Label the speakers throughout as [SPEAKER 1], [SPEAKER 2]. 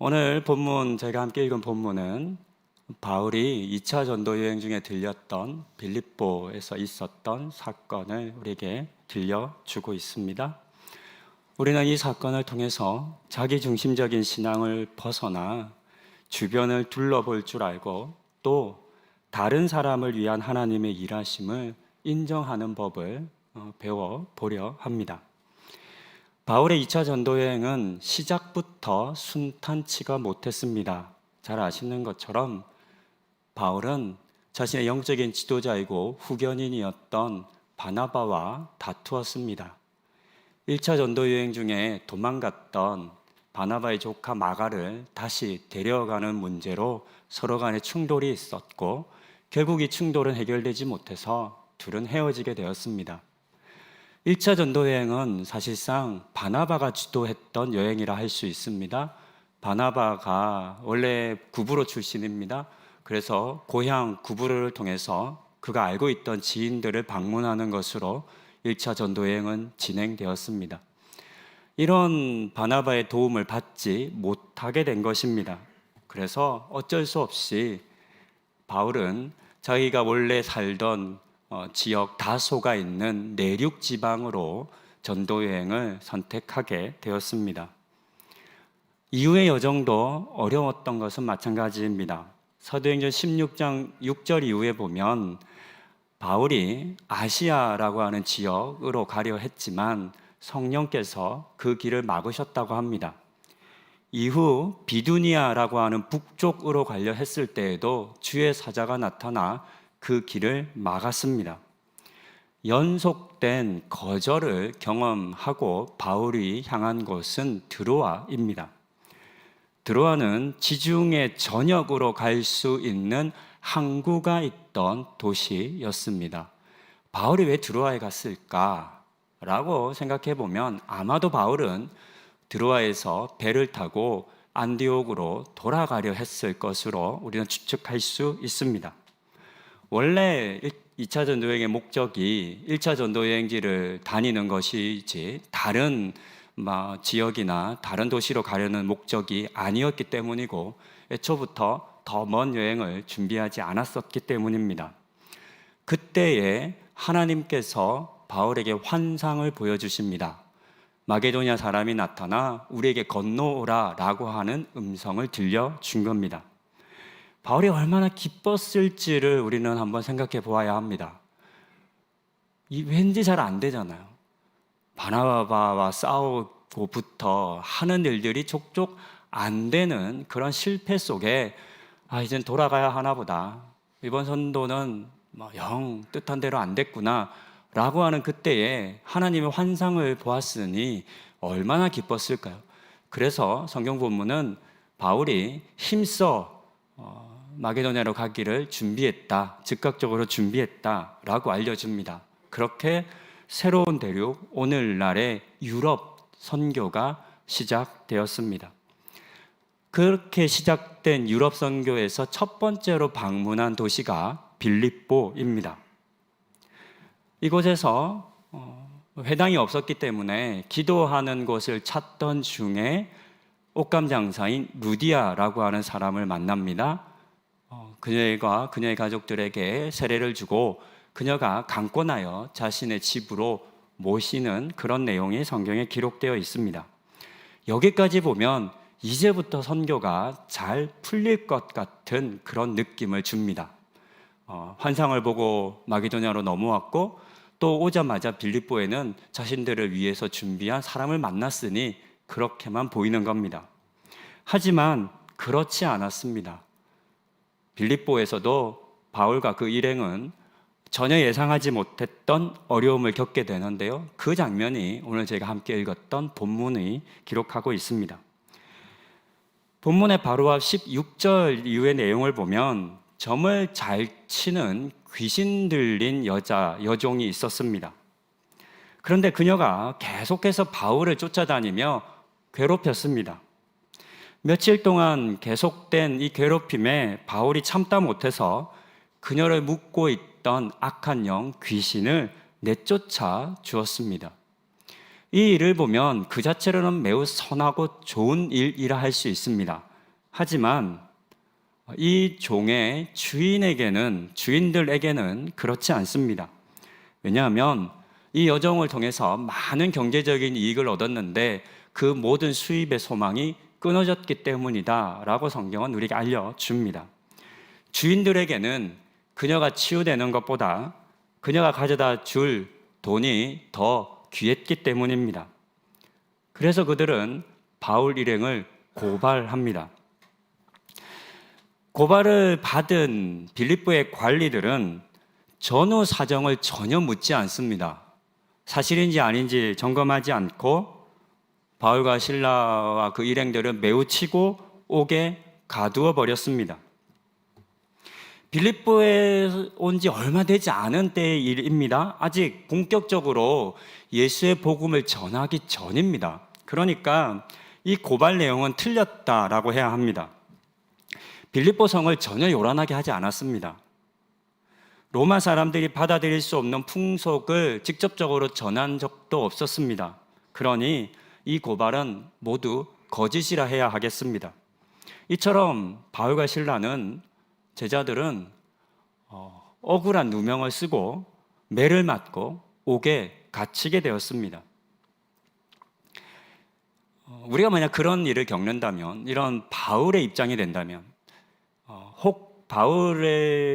[SPEAKER 1] 오늘 본문, 제가 함께 읽은 본문은 바울이 2차 전도 여행 중에 들렸던 빌립보에서 있었던 사건을 우리에게 들려주고 있습니다. 우리는 이 사건을 통해서 자기중심적인 신앙을 벗어나 주변을 둘러볼 줄 알고 또 다른 사람을 위한 하나님의 일하심을 인정하는 법을 배워보려 합니다. 바울의 2차 전도여행은 시작부터 순탄치가 못했습니다. 잘 아시는 것처럼 바울은 자신의 영적인 지도자이고 후견인이었던 바나바와 다투었습니다. 1차 전도여행 중에 도망갔던 바나바의 조카 마가를 다시 데려가는 문제로 서로 간에 충돌이 있었고 결국 이 충돌은 해결되지 못해서 둘은 헤어지게 되었습니다. 1차 전도여행은 사실상 바나바가 주도했던 여행이라 할 수 있습니다. 바나바가 원래 구브로 출신입니다. 그래서 고향 구브로를 통해서 그가 알고 있던 지인들을 방문하는 것으로 1차 전도여행은 진행되었습니다. 이런 바나바의 도움을 받지 못하게 된 것입니다. 그래서 어쩔 수 없이 바울은 자기가 원래 살던 지역 다소가 있는 내륙 지방으로 전도여행을 선택하게 되었습니다. 이후의 여정도 어려웠던 것은 마찬가지입니다. 사도행전 16장 6절 이후에 보면 바울이 아시아라고 하는 지역으로 가려 했지만 성령께서 그 길을 막으셨다고 합니다. 이후 비두니아라고 하는 북쪽으로 가려 했을 때에도 주의 사자가 나타나 그 길을 막았습니다. 연속된 거절을 경험하고 바울이 향한 곳은 드로아입니다. 드로아는 지중해 전역으로 갈 수 있는 항구가 있던 도시였습니다. 바울이 왜 드로아에 갔을까라고 생각해 보면 아마도 바울은 드로아에서 배를 타고 안디옥으로 돌아가려 했을 것으로 우리는 추측할 수 있습니다. 원래 2차 전도여행의 목적이 1차 전도여행지를 다니는 것이지 다른 지역이나 다른 도시로 가려는 목적이 아니었기 때문이고 애초부터 더 먼 여행을 준비하지 않았었기 때문입니다. 그때에 하나님께서 바울에게 환상을 보여주십니다. 마게도냐 사람이 나타나 우리에게 건너오라 라고 하는 음성을 들려준 겁니다. 바울이 얼마나 기뻤을지를 우리는 한번 생각해 보아야 합니다. 왠지 잘 안 되잖아요. 바나바와 싸우고부터 하는 일들이 족족 안 되는 그런 실패 속에 이젠 돌아가야 하나 보다. 이번 선도는 영 뜻한 대로 안 됐구나 라고 하는 그때에 하나님의 환상을 보았으니 얼마나 기뻤을까요? 그래서 성경 본문은 바울이 힘써 마게도냐로 가기를 준비했다, 즉각적으로 준비했다라고 알려줍니다. 그렇게 새로운 대륙, 오늘날의 유럽 선교가 시작되었습니다. 그렇게 시작된 유럽 선교에서 첫 번째로 방문한 도시가 빌립보입니다. 이곳에서 회당이 없었기 때문에 기도하는 곳을 찾던 중에 옷감장사인 루디아라고 하는 사람을 만납니다. 그녀가 그녀의 가족들에게 세례를 주고 그녀가 강권하여 자신의 집으로 모시는 그런 내용이 성경에 기록되어 있습니다. 여기까지 보면 이제부터 선교가 잘 풀릴 것 같은 그런 느낌을 줍니다. 환상을 보고 마게도냐로 넘어왔고 또 오자마자 빌립보에는 자신들을 위해서 준비한 사람을 만났으니 그렇게만 보이는 겁니다. 하지만 그렇지 않았습니다. 빌립보에서도 바울과 그 일행은 전혀 예상하지 못했던 어려움을 겪게 되는데요. 그 장면이 오늘 제가 함께 읽었던 본문이 기록하고 있습니다. 본문의 바로 앞 16절 이후의 내용을 보면 점을 잘 치는 귀신 들린 여종이 있었습니다. 그런데 그녀가 계속해서 바울을 쫓아다니며 괴롭혔습니다. 며칠 동안 계속된 이 괴롭힘에 바울이 참다 못해서 그녀를 묶고 있던 악한 영, 귀신을 내쫓아 주었습니다. 이 일을 보면 그 자체로는 매우 선하고 좋은 일이라 할 수 있습니다. 하지만 이 종의 주인들에게는 그렇지 않습니다. 왜냐하면 이 여종을 통해서 많은 경제적인 이익을 얻었는데 그 모든 수입의 소망이 끊어졌기 때문이다 라고 성경은 우리에게 알려줍니다. 주인들에게는 그녀가 치유되는 것보다 그녀가 가져다 줄 돈이 더 귀했기 때문입니다. 그래서 그들은 바울 일행을 고발합니다. 고발을 받은 빌립보의 관리들은 전후 사정을 전혀 묻지 않습니다. 사실인지 아닌지 점검하지 않고 바울과 실라와 그 일행들을 매우 치고 옥에 가두어 버렸습니다. 빌립보에 온 지 얼마 되지 않은 때의 일입니다. 아직 본격적으로 예수의 복음을 전하기 전입니다. 그러니까 이 고발 내용은 틀렸다라고 해야 합니다. 빌립보 성을 전혀 요란하게 하지 않았습니다. 로마 사람들이 받아들일 수 없는 풍속을 직접적으로 전한 적도 없었습니다. 그러니 이 고발은 모두 거짓이라 해야 하겠습니다. 이처럼 바울과 실라는 제자들은 억울한 누명을 쓰고 매를 맞고 옥에 갇히게 되었습니다. 우리가 만약 그런 일을 겪는다면, 이런 바울의 입장이 된다면, 혹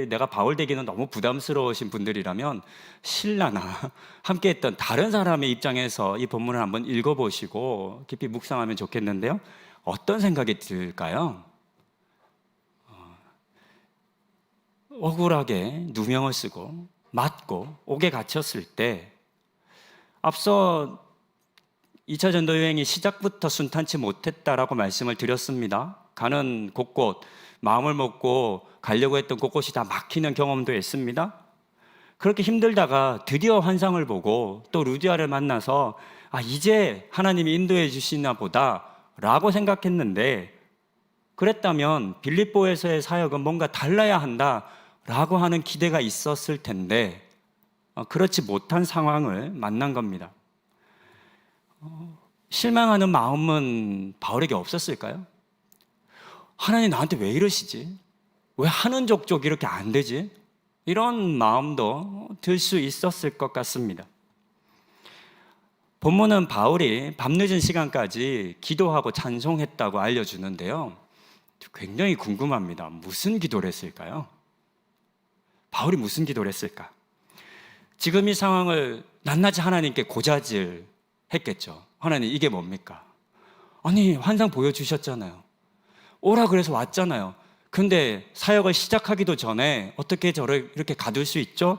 [SPEAKER 1] 내가 바울 되기는 너무 부담스러우신 분들이라면 실라나 함께했던 다른 사람의 입장에서 이 본문을 한번 읽어보시고 깊이 묵상하면 좋겠는데요. 어떤 생각이 들까요? 억울하게 누명을 쓰고 맞고 옥에 갇혔을 때 앞서 2차 전도 여행이 시작부터 순탄치 못했다라고 말씀을 드렸습니다. 가는 곳곳 마음을 먹고 가려고 했던 곳곳이 다 막히는 경험도 했습니다. 그렇게 힘들다가 드디어 환상을 보고 또 루디아를 만나서 이제 하나님이 인도해 주시나 보다 라고 생각했는데, 그랬다면 빌립보에서의 사역은 뭔가 달라야 한다 라고 하는 기대가 있었을 텐데 그렇지 못한 상황을 만난 겁니다. 실망하는 마음은 바울에게 없었을까요? 하나님 나한테 왜 이러시지? 왜 하는 족족 이렇게 안 되지? 이런 마음도 들 수 있었을 것 같습니다. 본문은 바울이 밤늦은 시간까지 기도하고 찬송했다고 알려주는데요. 굉장히 궁금합니다. 무슨 기도를 했을까요? 바울이 무슨 기도를 했을까? 지금 이 상황을 낱낱이 하나님께 고자질 했겠죠. 하나님 이게 뭡니까? 아니 환상 보여주셨잖아요. 오라 그래서 왔잖아요. 근데 사역을 시작하기도 전에 어떻게 저를 이렇게 가둘 수 있죠?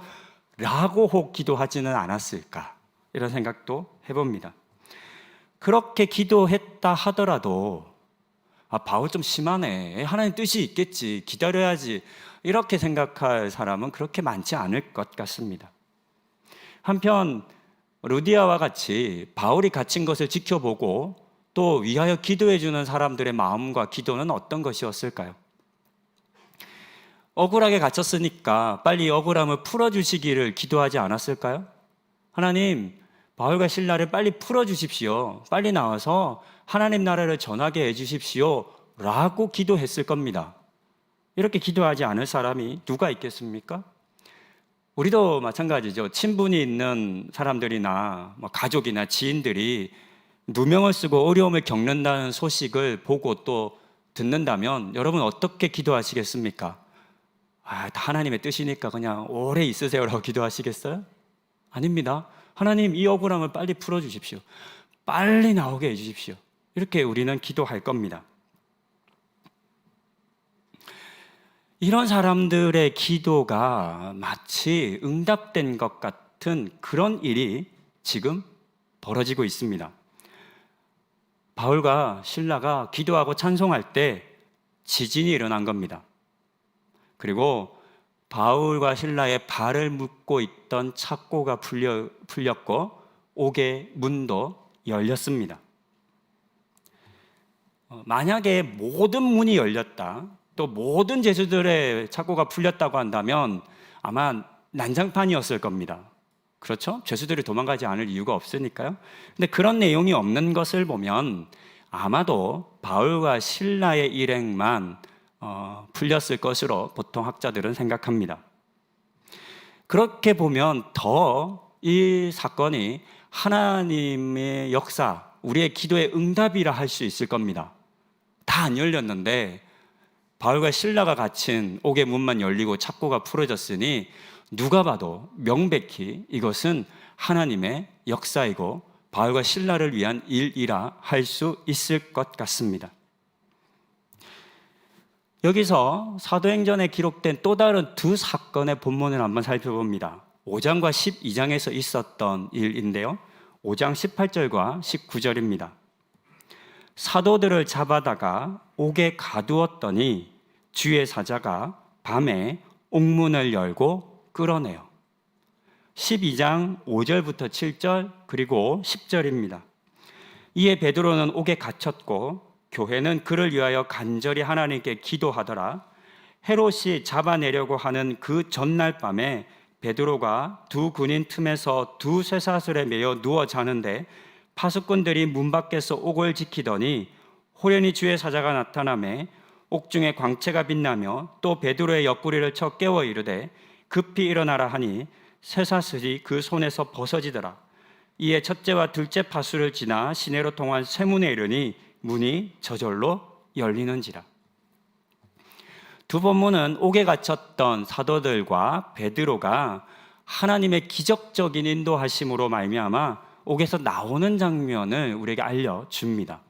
[SPEAKER 1] 라고 혹 기도하지는 않았을까? 이런 생각도 해봅니다. 그렇게 기도했다 하더라도 바울 좀 심하네. 하나님 뜻이 있겠지. 기다려야지. 이렇게 생각할 사람은 그렇게 많지 않을 것 같습니다. 한편 루디아와 같이 바울이 갇힌 것을 지켜보고 또 위하여 기도해 주는 사람들의 마음과 기도는 어떤 것이었을까요? 억울하게 갇혔으니까 빨리 억울함을 풀어주시기를 기도하지 않았을까요? 하나님, 바울과 실라를 빨리 풀어주십시오. 빨리 나와서 하나님 나라를 전하게 해주십시오. 라고 기도했을 겁니다. 이렇게 기도하지 않을 사람이 누가 있겠습니까? 우리도 마찬가지죠. 친분이 있는 사람들이나 가족이나 지인들이 누명을 쓰고 어려움을 겪는다는 소식을 보고 또 듣는다면 여러분 어떻게 기도하시겠습니까? 하나님의 뜻이니까 그냥 오래 있으세요라고 기도하시겠어요? 아닙니다. 하나님 이 억울함을 빨리 풀어주십시오. 빨리 나오게 해주십시오. 이렇게 우리는 기도할 겁니다. 이런 사람들의 기도가 마치 응답된 것 같은 그런 일이 지금 벌어지고 있습니다. 바울과 실라가 기도하고 찬송할 때 지진이 일어난 겁니다. 그리고 바울과 신라의 발을 묶고 있던 착고가 풀렸고 옥의 문도 열렸습니다. 만약에 모든 문이 열렸다, 또 모든 죄수들의 착고가 풀렸다고 한다면 아마 난장판이었을 겁니다. 그렇죠? 죄수들이 도망가지 않을 이유가 없으니까요. 근데 그런 내용이 없는 것을 보면 아마도 바울과 실라의 일행만 풀렸을 것으로 보통 학자들은 생각합니다. 그렇게 보면 더 이 사건이 하나님의 역사, 우리의 기도의 응답이라 할 수 있을 겁니다. 다 안 열렸는데 바울과 실라가 갇힌 옥의 문만 열리고 착고가 풀어졌으니 누가 봐도 명백히 이것은 하나님의 역사이고 바울과 실라를 위한 일이라 할 수 있을 것 같습니다. 여기서 사도행전에 기록된 또 다른 두 사건의 본문을 한번 살펴봅니다. 5장과 12장에서 있었던 일인데요. 5장 18절과 19절입니다. 사도들을 잡아다가 옥에 가두었더니 주의 사자가 밤에 옥문을 열고 끌어내요. 12장 5절부터 7절 그리고 10절입니다. 이에 베드로는 옥에 갇혔고 교회는 그를 위하여 간절히 하나님께 기도하더라. 헤롯이 잡아내려고 하는 그 전날 밤에 베드로가 두 군인 틈에서 두 쇠사슬에 매여 누워 자는데 파수꾼들이 문 밖에서 옥을 지키더니 호련히 주의 사자가 나타나매 옥중에 광채가 빛나며 또 베드로의 옆구리를 쳐 깨워 이르되 급히 일어나라 하니 쇠사슬이 그 손에서 벗어지더라. 이에 첫째와 둘째 파수를 지나 시내로 통한 쇠문에 이르니 문이 저절로 열리는지라. 두 본문은 옥에 갇혔던 사도들과 베드로가 하나님의 기적적인 인도하심으로 말미암아 옥에서 나오는 장면을 우리에게 알려줍니다.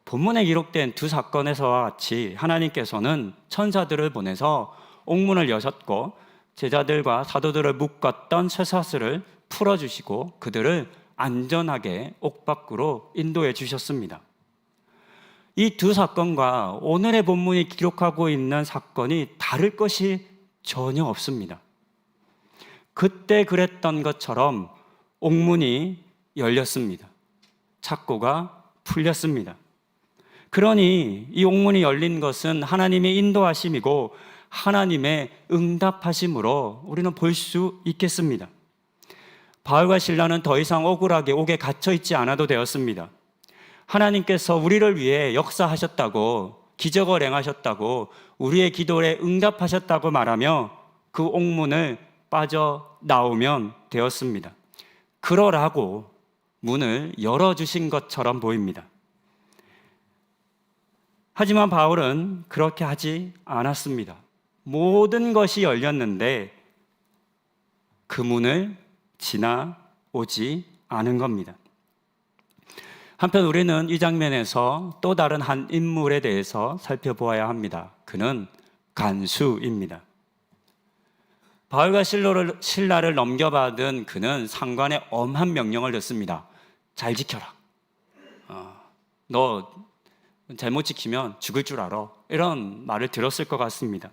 [SPEAKER 1] 본문에 기록된 두 사건에서와 같이 하나님께서는 천사들을 보내서 옥문을 여셨고 제자들과 사도들을 묶었던 쇠사슬을 풀어주시고 그들을 안전하게 옥 밖으로 인도해 주셨습니다. 이 두 사건과 오늘의 본문이 기록하고 있는 사건이 다를 것이 전혀 없습니다. 그때 그랬던 것처럼 옥문이 열렸습니다. 착고가 풀렸습니다. 그러니 이 옥문이 열린 것은 하나님의 인도하심이고 하나님의 응답하심으로 우리는 볼 수 있겠습니다. 바울과 실라는 더 이상 억울하게 옥에 갇혀 있지 않아도 되었습니다. 하나님께서 우리를 위해 역사하셨다고, 기적을 행하셨다고, 우리의 기도에 응답하셨다고 말하며 그 옥문을 빠져나오면 되었습니다. 그러라고 문을 열어주신 것처럼 보입니다. 하지만 바울은 그렇게 하지 않았습니다. 모든 것이 열렸는데 그 문을 지나오지 않은 겁니다. 한편 우리는 이 장면에서 또 다른 한 인물에 대해서 살펴보아야 합니다. 그는 간수입니다. 바울과 실라를 넘겨받은 그는 상관의 엄한 명령을 듣습니다. 잘 지켜라. 너 잘못 지키면 죽을 줄 알아. 이런 말을 들었을 것 같습니다.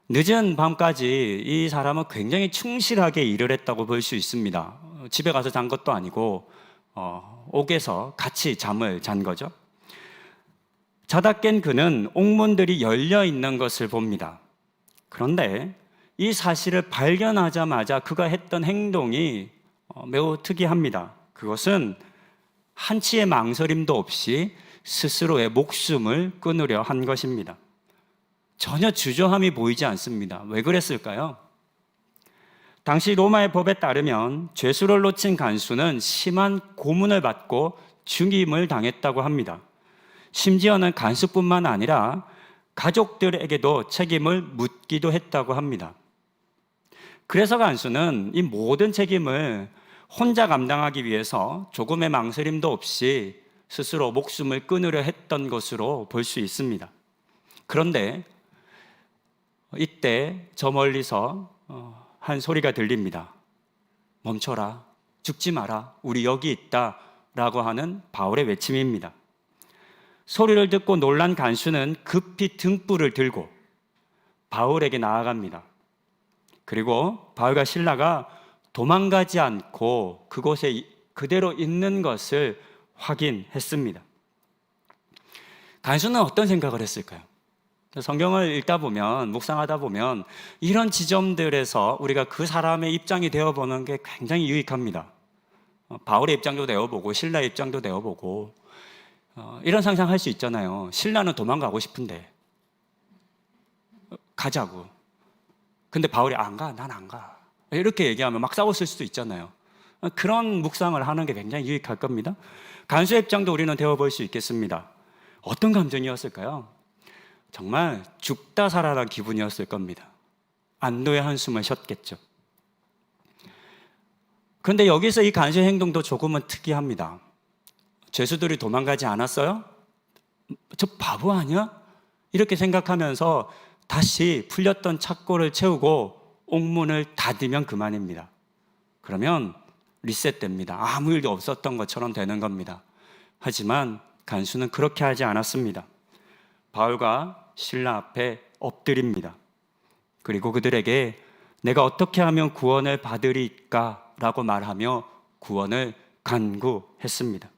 [SPEAKER 1] 늦은 밤까지 이 사람은 굉장히 충실하게 일을 했다고 볼 수 있습니다. 집에 가서 잔 것도 아니고 옥에서 같이 잠을 잔 거죠. 자다 깬 그는 옥문들이 열려 있는 것을 봅니다. 그런데 이 사실을 발견하자마자 그가 했던 행동이 매우 특이합니다. 그것은 한치의 망설임도 없이 스스로의 목숨을 끊으려 한 것입니다. 전혀 주저함이 보이지 않습니다. 왜 그랬을까요? 당시 로마의 법에 따르면 죄수를 놓친 간수는 심한 고문을 받고 죽임을 당했다고 합니다. 심지어는 간수뿐만 아니라 가족들에게도 책임을 묻기도 했다고 합니다. 그래서 간수는 이 모든 책임을 혼자 감당하기 위해서 조금의 망설임도 없이 스스로 목숨을 끊으려 했던 것으로 볼 수 있습니다. 그런데 이때 저 멀리서 한 소리가 들립니다. 멈춰라, 죽지 마라, 우리 여기 있다 라고 하는 바울의 외침입니다. 소리를 듣고 놀란 간수는 급히 등불을 들고 바울에게 나아갑니다. 그리고 바울과 실라가 도망가지 않고 그곳에 그대로 있는 것을 확인했습니다. 간수는 어떤 생각을 했을까요? 성경을 읽다 보면, 묵상하다 보면 이런 지점들에서 우리가 그 사람의 입장이 되어보는 게 굉장히 유익합니다. 바울의 입장도 되어보고 실라의 입장도 되어보고 이런 상상할 수 있잖아요. 신라는 도망가고 싶은데 가자고. 근데 바울이 안 가, 난 안 가. 이렇게 얘기하면 막 싸웠을 수도 있잖아요. 그런 묵상을 하는 게 굉장히 유익할 겁니다. 간수의 입장도 우리는 배워볼 수 있겠습니다. 어떤 감정이었을까요? 정말 죽다 살아난 기분이었을 겁니다. 안도의 한숨을 쉬었겠죠. 그런데 여기서 이 간수의 행동도 조금은 특이합니다. 죄수들이 도망가지 않았어요? 저 바보 아니야? 이렇게 생각하면서 다시 풀렸던 착고를 채우고 옥문을 닫으면 그만입니다. 그러면 리셋됩니다. 아무 일도 없었던 것처럼 되는 겁니다. 하지만 간수는 그렇게 하지 않았습니다. 바울과 신라 앞에 엎드립니다. 그리고 그들에게 내가 어떻게 하면 구원을 받으리까? 라고 말하며 구원을 간구했습니다.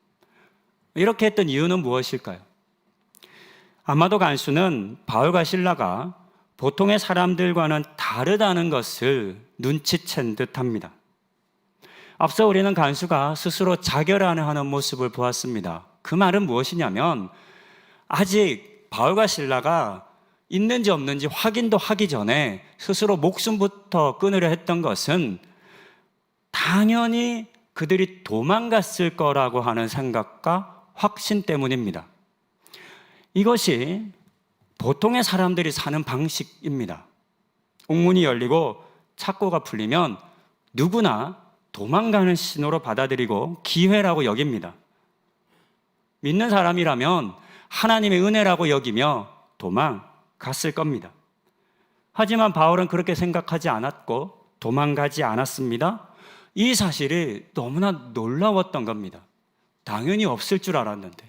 [SPEAKER 1] 이렇게 했던 이유는 무엇일까요? 아마도 간수는 바울과 신라가 보통의 사람들과는 다르다는 것을 눈치챈 듯합니다. 앞서 우리는 간수가 스스로 자결하는 하는 모습을 보았습니다. 그 말은 무엇이냐면 아직 바울과 신라가 있는지 없는지 확인도 하기 전에 스스로 목숨부터 끊으려 했던 것은 당연히 그들이 도망갔을 거라고 하는 생각과 확신 때문입니다. 이것이 보통의 사람들이 사는 방식입니다. 옥문이 열리고 착고가 풀리면 누구나 도망가는 신호로 받아들이고 기회라고 여깁니다. 믿는 사람이라면 하나님의 은혜라고 여기며 도망갔을 겁니다. 하지만 바울은 그렇게 생각하지 않았고 도망가지 않았습니다. 이 사실이 너무나 놀라웠던 겁니다. 당연히 없을 줄 알았는데,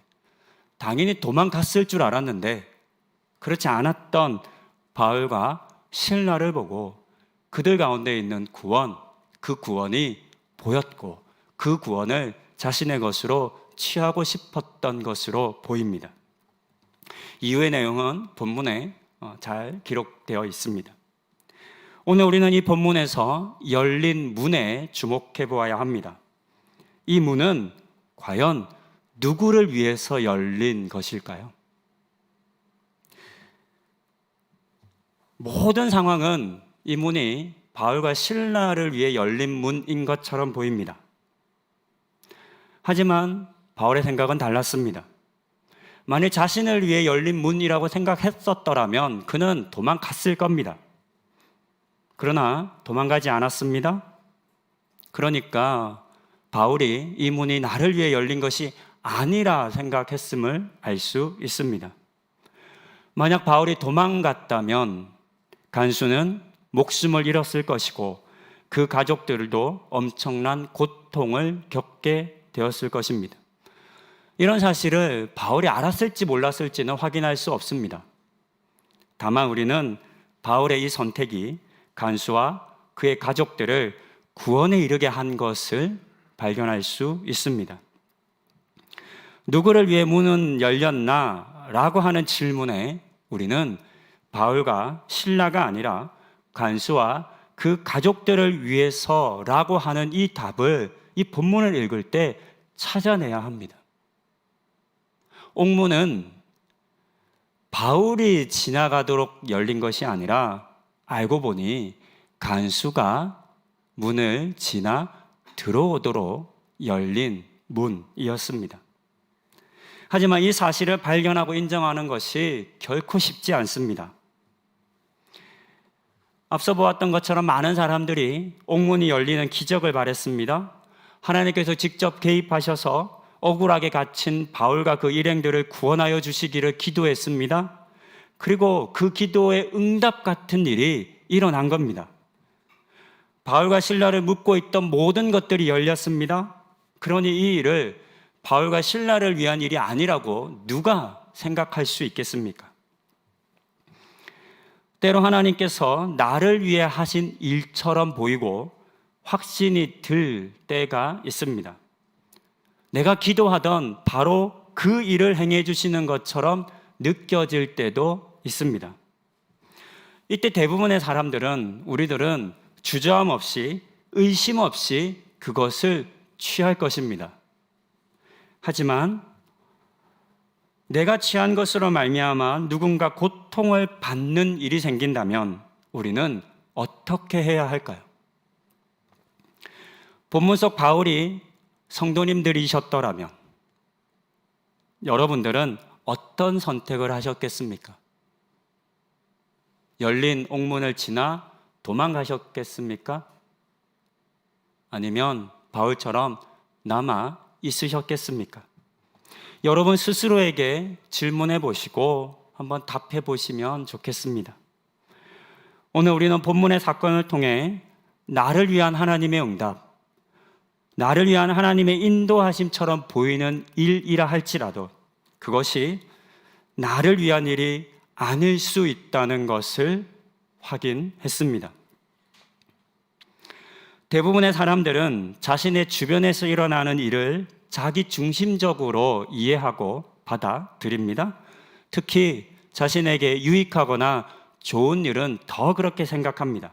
[SPEAKER 1] 당연히 도망갔을 줄 알았는데 그렇지 않았던 바울과 신라를 보고 그들 가운데 있는 구원, 그 구원이 보였고 그 구원을 자신의 것으로 취하고 싶었던 것으로 보입니다. 이후의 내용은 본문에 잘 기록되어 있습니다. 오늘 우리는 이 본문에서 열린 문에 주목해 보아야 합니다. 이 문은 과연 누구를 위해서 열린 것일까요? 모든 상황은 이 문이 바울과 신라를 위해 열린 문인 것처럼 보입니다. 하지만 바울의 생각은 달랐습니다. 만일 자신을 위해 열린 문이라고 생각했었더라면 그는 도망갔을 겁니다. 그러나 도망가지 않았습니다. 그러니까 바울이 이 문이 나를 위해 열린 것이 아니라 생각했음을 알 수 있습니다. 만약 바울이 도망갔다면 간수는 목숨을 잃었을 것이고 그 가족들도 엄청난 고통을 겪게 되었을 것입니다. 이런 사실을 바울이 알았을지 몰랐을지는 확인할 수 없습니다. 다만 우리는 바울의 이 선택이 간수와 그의 가족들을 구원에 이르게 한 것을 발견할 수 있습니다. 누구를 위해 문은 열렸나? 라고 하는 질문에 우리는 바울과 신라가 아니라 간수와 그 가족들을 위해서라고 하는 이 답을 이 본문을 읽을 때 찾아내야 합니다. 옥문은 바울이 지나가도록 열린 것이 아니라 알고 보니 간수가 문을 지나 들어오도록 열린 문이었습니다. 하지만 이 사실을 발견하고 인정하는 것이 결코 쉽지 않습니다. 앞서 보았던 것처럼 많은 사람들이 옥문이 열리는 기적을 바랬습니다. 하나님께서 직접 개입하셔서 억울하게 갇힌 바울과 그 일행들을 구원하여 주시기를 기도했습니다. 그리고 그 기도의 응답 같은 일이 일어난 겁니다. 바울과 신라를 묶고 있던 모든 것들이 열렸습니다. 그러니 이 일을 바울과 신라를 위한 일이 아니라고 누가 생각할 수 있겠습니까? 때로 하나님께서 나를 위해 하신 일처럼 보이고 확신이 들 때가 있습니다. 내가 기도하던 바로 그 일을 행해 주시는 것처럼 느껴질 때도 있습니다. 이때 대부분의 사람들은, 우리들은 주저함 없이, 의심 없이 그것을 취할 것입니다. 하지만 내가 취한 것으로 말미암아 누군가 고통을 받는 일이 생긴다면 우리는 어떻게 해야 할까요? 본문 속 바울이 성도님들이셨더라면 여러분들은 어떤 선택을 하셨겠습니까? 열린 옥문을 지나 도망가셨겠습니까? 아니면 바울처럼 남아 있으셨겠습니까? 여러분 스스로에게 질문해 보시고 한번 답해 보시면 좋겠습니다. 오늘 우리는 본문의 사건을 통해 나를 위한 하나님의 응답, 나를 위한 하나님의 인도하심처럼 보이는 일이라 할지라도 그것이 나를 위한 일이 아닐 수 있다는 것을 확인했습니다. 대부분의 사람들은 자신의 주변에서 일어나는 일을 자기 중심적으로 이해하고 받아들입니다. 특히 자신에게 유익하거나 좋은 일은 더 그렇게 생각합니다.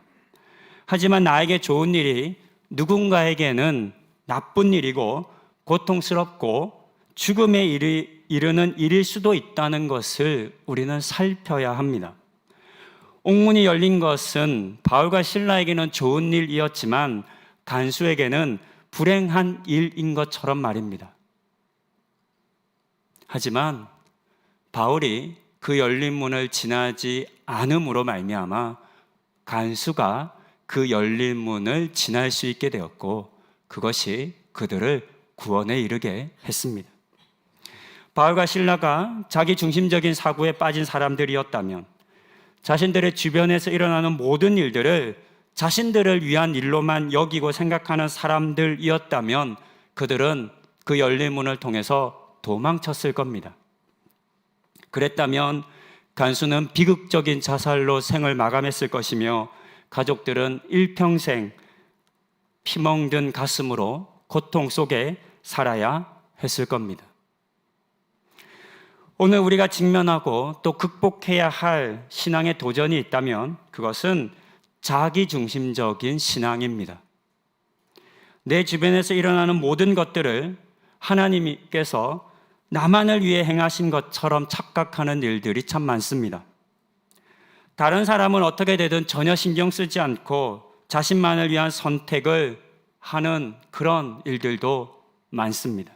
[SPEAKER 1] 하지만 나에게 좋은 일이 누군가에게는 나쁜 일이고 고통스럽고 죽음에 이르는 일일 수도 있다는 것을 우리는 살펴야 합니다. 옥문이 열린 것은 바울과 실라에게는 좋은 일이었지만 간수에게는 불행한 일인 것처럼 말입니다. 하지만 바울이 그 열린 문을 지나지 않음으로 말미암아 간수가 그 열린 문을 지날 수 있게 되었고 그것이 그들을 구원에 이르게 했습니다. 바울과 실라가 자기 중심적인 사고에 빠진 사람들이었다면 자신들의 주변에서 일어나는 모든 일들을 자신들을 위한 일로만 여기고 생각하는 사람들이었다면 그들은 그 열린 문을 통해서 도망쳤을 겁니다. 그랬다면 간수는 비극적인 자살로 생을 마감했을 것이며 가족들은 일평생 피멍든 가슴으로 고통 속에 살아야 했을 겁니다. 오늘 우리가 직면하고 또 극복해야 할 신앙의 도전이 있다면 그것은 자기중심적인 신앙입니다. 내 주변에서 일어나는 모든 것들을 하나님께서 나만을 위해 행하신 것처럼 착각하는 일들이 참 많습니다. 다른 사람은 어떻게 되든 전혀 신경 쓰지 않고 자신만을 위한 선택을 하는 그런 일들도 많습니다.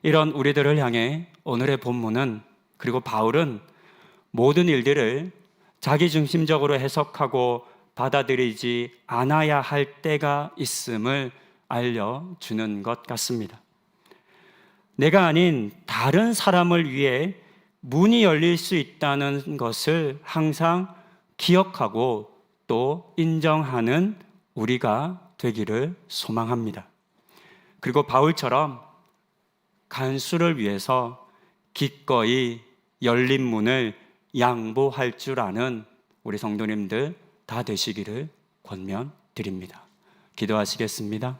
[SPEAKER 1] 이런 우리들을 향해 오늘의 본문은 그리고 바울은 모든 일들을 자기중심적으로 해석하고 받아들이지 않아야 할 때가 있음을 알려주는 것 같습니다. 내가 아닌 다른 사람을 위해 문이 열릴 수 있다는 것을 항상 기억하고 또 인정하는 우리가 되기를 소망합니다. 그리고 바울처럼 간수를 위해서 기꺼이 열린 문을 양보할 줄 아는 우리 성도님들 다 되시기를 권면드립니다. 기도하시겠습니다.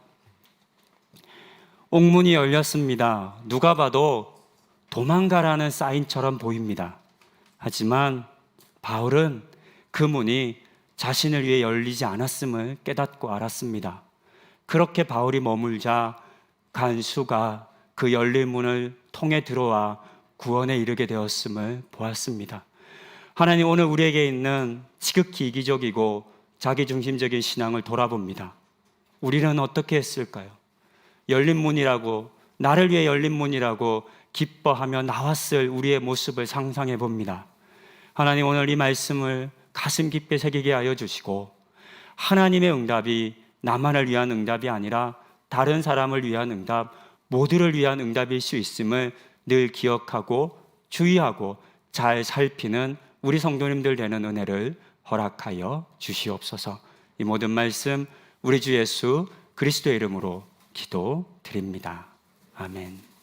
[SPEAKER 1] 옥문이 열렸습니다. 누가 봐도 도망가라는 사인처럼 보입니다. 하지만 바울은 그 문이 자신을 위해 열리지 않았음을 깨닫고 알았습니다. 그렇게 바울이 머물자 간수가 그 열린 문을 통해 들어와 구원에 이르게 되었음을 보았습니다. 하나님, 오늘 우리에게 있는 지극히 이기적이고 자기중심적인 신앙을 돌아봅니다. 우리는 어떻게 했을까요? 열린 문이라고, 나를 위해 열린 문이라고 기뻐하며 나왔을 우리의 모습을 상상해 봅니다. 하나님, 오늘 이 말씀을 가슴 깊이 새기게 하여 주시고 하나님의 응답이 나만을 위한 응답이 아니라 다른 사람을 위한 응답, 모두를 위한 응답일 수 있음을 늘 기억하고 주의하고 잘 살피는 우리 성도님들 되는 은혜를 허락하여 주시옵소서. 이 모든 말씀 우리 주 예수 그리스도의 이름으로 기도드립니다. 아멘.